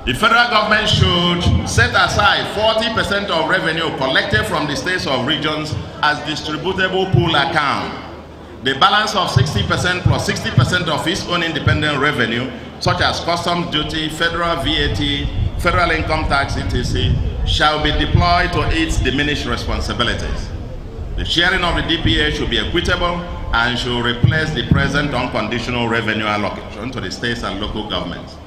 The federal government should set aside 40% of revenue collected from the states or regions as distributable pool account. The balance of 60% plus 60% of its own independent revenue, such as customs duty, federal VAT, federal income tax, etc., shall be deployed to its diminished responsibilities. The sharing of the DPA should be equitable and should replace the present unconditional revenue allocation to the states and local governments.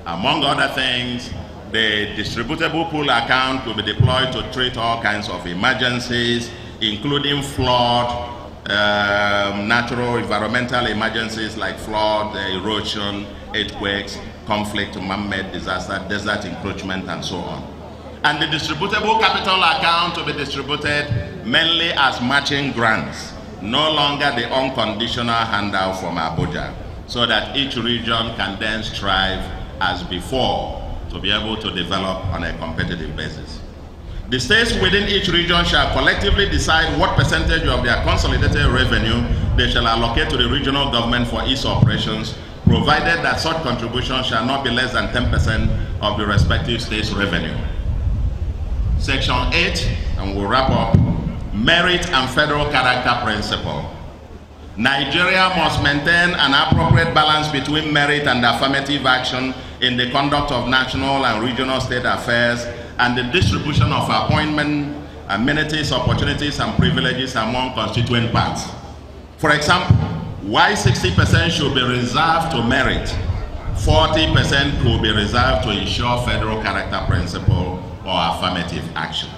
Among other things, the distributable pool account will be deployed to treat all kinds of emergencies, including flood, natural environmental emergencies like flood, erosion, earthquakes, conflict, man-made disaster, desert encroachment, and so on. And the distributable capital account will be distributed mainly as matching grants, no longer the unconditional handout from Abuja, so that each region can then strive as before to be able to develop on a competitive basis. The states within each region shall collectively decide what percentage of their consolidated revenue they shall allocate to the regional government for its operations, provided that such contributions shall not be less than 10% of the respective state's revenue. Section 8, and we'll wrap up, merit and federal character principle. Nigeria must maintain an appropriate balance between merit and affirmative action in the conduct of national and regional state affairs and the distribution of appointment, amenities, opportunities, and privileges among constituent parts. For example, while 60% should be reserved to merit, 40% could be reserved to ensure federal character principle or affirmative action.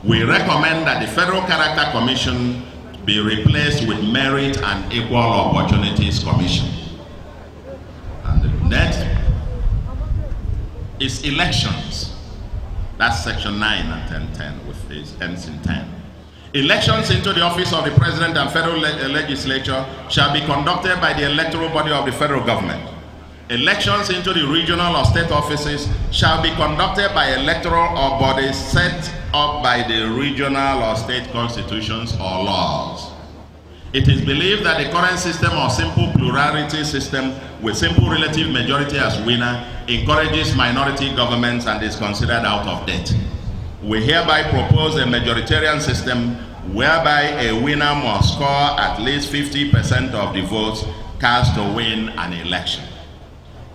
We recommend that the Federal Character Commission be replaced with Merit and Equal Opportunities Commission. And the next is elections. That's section 9 and 10, with this ends in 10. Elections into the office of the President and Federal Legislature shall be conducted by the electoral body of the federal government. Elections into the regional or state offices shall be conducted by electoral or bodies set up by the regional or state constitutions or laws. It is believed that the current system of simple plurality system with simple relative majority as winner encourages minority governments and is considered out of date. We hereby propose a majoritarian system whereby a winner must score at least 50% of the votes cast to win an election.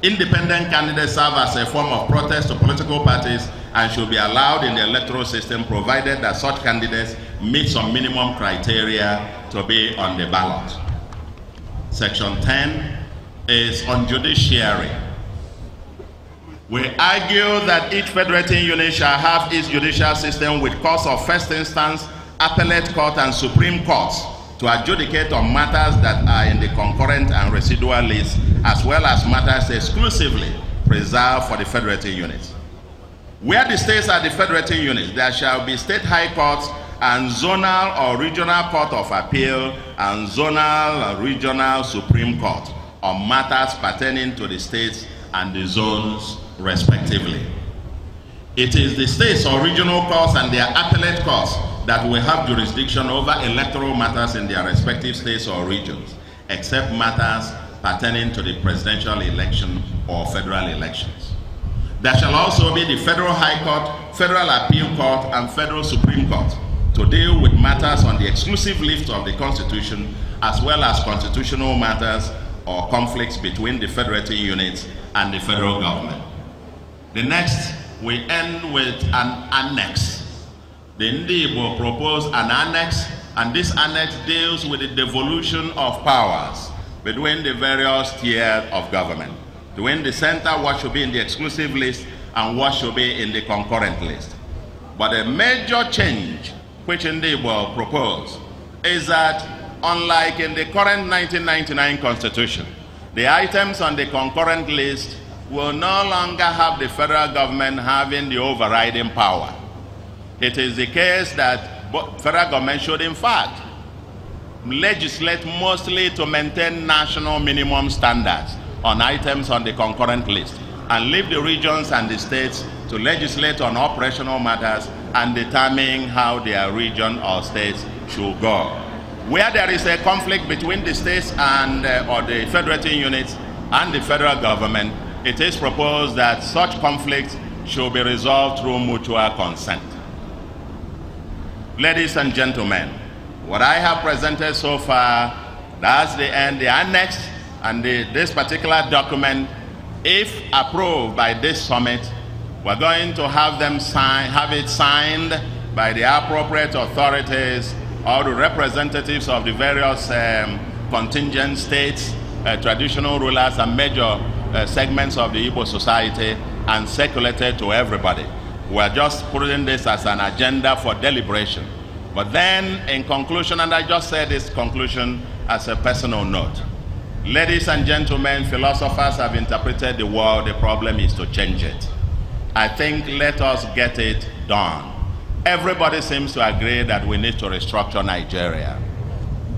Independent candidates serve as a form of protest to political parties and should be allowed in the electoral system provided that such candidates meet some minimum criteria to be on the ballot. Section 10 is on judiciary. We argue that each federating unit shall have its judicial system with courts of first instance, appellate court, and supreme courts to adjudicate on matters that are in the concurrent and residual list, as well as matters exclusively preserved for the federating units. Where the states are the federating units, there shall be state high courts and zonal or regional court of appeal and zonal or regional supreme court on matters pertaining to the states and the zones respectively. It is the states or regional courts and their appellate courts that will have jurisdiction over electoral matters in their respective states or regions, except matters pertaining to the presidential election or federal elections. There shall also be the Federal High Court, Federal Appeal Court, and Federal Supreme Court to deal with matters on the exclusive list of the Constitution, as well as constitutional matters or conflicts between the federating units and the federal government. The next, we end with an annex. The Ndi will propose an annex, and this annex deals with the devolution of powers between the various tiers of government. Between the center, what should be in the exclusive list, and what should be in the concurrent list. But a major change which Ndi will propose is that, unlike in the current 1999 Constitution, the items on the concurrent list will no longer have the federal government having the overriding power. It is the case that federal government should, in fact, legislate mostly to maintain national minimum standards on items on the concurrent list, and leave the regions and the states to legislate on operational matters and determine how their region or states should go. Where there is a conflict between the states and or the federating units and the federal government, it is proposed that such conflicts should be resolved through mutual consent. Ladies and gentlemen, what I have presented so far, that's the end, the annex, and this particular document, if approved by this summit, we're going to have it signed by the appropriate authorities, all the representatives of the various contingent states, traditional rulers, and major segments of the Igbo society, and circulated to everybody. We're just putting this as an agenda for deliberation. But then, in conclusion, and I just said this conclusion as a personal note, ladies and gentlemen, philosophers have interpreted the world. The problem is to change it. I think let us get it done. Everybody seems to agree that we need to restructure Nigeria.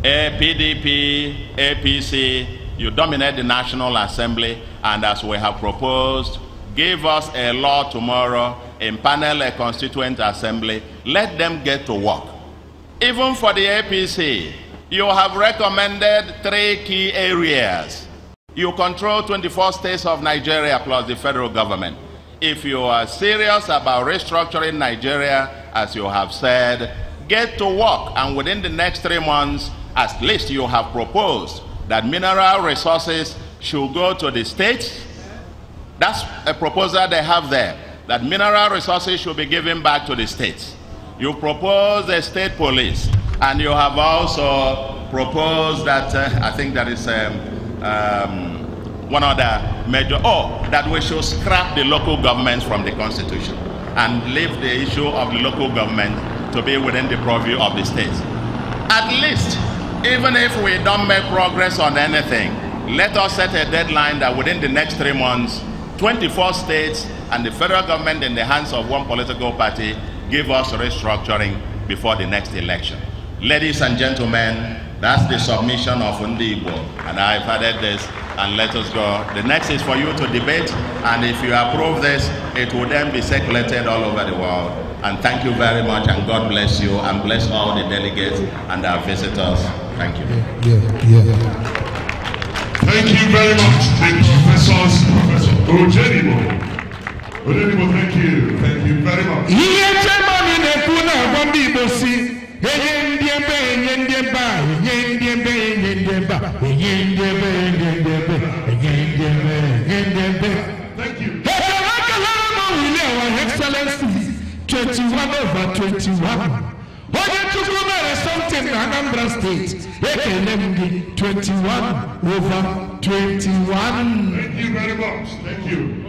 PDP, APC, you dominate the National Assembly, and as we have proposed, give us a law tomorrow, impanel a constituent assembly, let them get to work. Even for the APC, you have recommended 3 key areas. You control 24 states of Nigeria plus the federal government. If you are serious about restructuring Nigeria, as you have said, get to work, and within the next 3 months, at least you have proposed that mineral resources should go to the states. That's a proposal they have there, that mineral resources should be given back to the states. You propose a state police, and you have also proposed that, I think that is one other major, that we should scrap the local governments from the Constitution and leave the issue of the local government to be within the purview of the states. At least, even if we don't make progress on anything, let us set a deadline that within the next 3 months, 24 states and the federal government in the hands of one political party give us restructuring before the next election. Ladies and gentlemen, that's the submission of Ndi Igbo, and I've added this, and let us go. The next is for you to debate, and if you approve this, it will then be circulated all over the world. And thank you very much, and God bless you, and bless all the delegates and our visitors. Thank you. Thank you very much, Professor Ojedibo. Ojedibo, thank you. Thank you very much. Thank you. Excellency, 21/21. Something in Anambra State, 21/21. Thank you very much. Thank you.